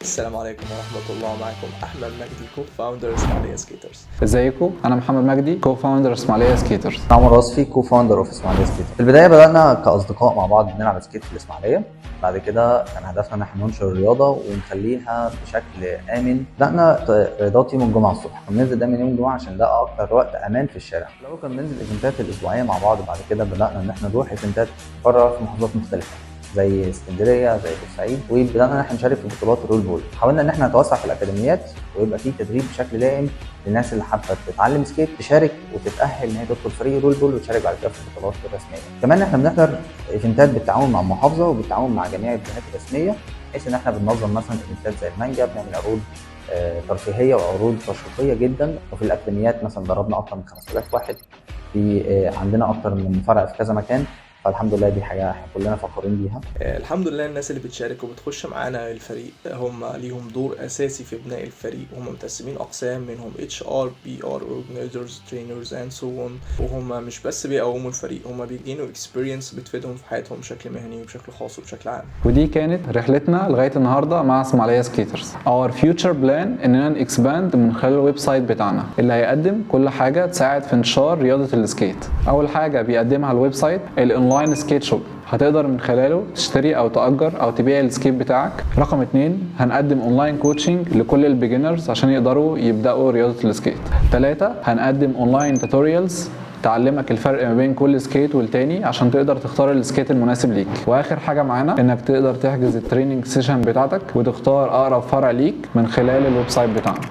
السلام عليكم ورحمة الله. معكم أحمد مجدي كو فاوندر إسماعيلية سكيترز. ازيكم؟ انا محمد مجدي كو فاوندر اسماعيليه سكيترز. عمر وصفي كو فاوندر اوف اسماعيليه سكيت. في البدايه بدانا كاصدقاء مع بعض بنلعب سكيت في الاسماعيليه. بعد كده كان هدفنا ان احنا ننشر الرياضه ونخليها بشكل امن. بدانا رياضات يوم الجمعه الصبح، بننزل دايما يوم الجمعه عشان ده اكتر وقت امان في الشارع. لو كنا بننزل ايفنتات الاسبوعيه مع بعض، بعد كده بدانا ان احنا نروح ايفنتات بره في محافظات مختلفه زي اسكندريه زي بورسعيد، وبدانا ان احنا نشارك في بطولات الرول بول. حاولنا ان احنا نتوسع في الاكاديميات ويبقى في تدريب بشكل دائم للناس اللي حابه تتعلم سكيت تشارك وتتاهل ان هي تدخل فريق رول بول وتشارك بعد كده في البطولات الرسميه. كمان احنا بنحضر ايفنتات بالتعاون مع المحافظه وبالتعاون مع جميع الجهات الرسميه، بحيث ان احنا بننظم مثلا ايفنتات زي المانجا، بنعمل عروض ترفيهيه وعروض تشويقيه جدا. وفي الاكاديميات مثلا دربنا اكثر من 5000 واحد، في عندنا اكثر من فرع في كذا مكان. فالحمد لله دي حاجه احنا كلنا فخورين بيها. الحمد لله الناس اللي بتشارك وبتخش معانا الفريق هم ليهم دور أساسي في بناء الفريق. هم متقسمين أقسام، منهم HR PR Organizers Trainers and so on. وهم مش بس بيقوموا الفريق، هم بيجينوا experience بتفيدهم في حياتهم بشكل مهني وبشكل خاص وبشكل عام. ودي كانت رحلتنا لغايه النهارده مع اسماعيليه سكيترز. Our future plan اننا نكسباند من خلال الويب سايت بتاعنا اللي هيقدم كل حاجه تساعد في انتشار رياضه السكيت. اول حاجه بيقدمها الويب سايت الاونلاين سكيت شوب، هتقدر من خلاله تشتري او تأجر او تبيع السكيت بتاعك. رقم 2 هنقدم اونلاين كوتشنج لكل البيجنرز عشان يقدروا يبداوا رياضه السكيت. 3 هنقدم اونلاين توتوريالز تعلمك الفرق ما بين كل سكيت والتاني عشان تقدر تختار السكيت المناسب ليك. واخر حاجه معانا انك تقدر تحجز التريننج سيشن بتاعتك وتختار اقرب فرع ليك من خلال الويب سايت بتاعنا.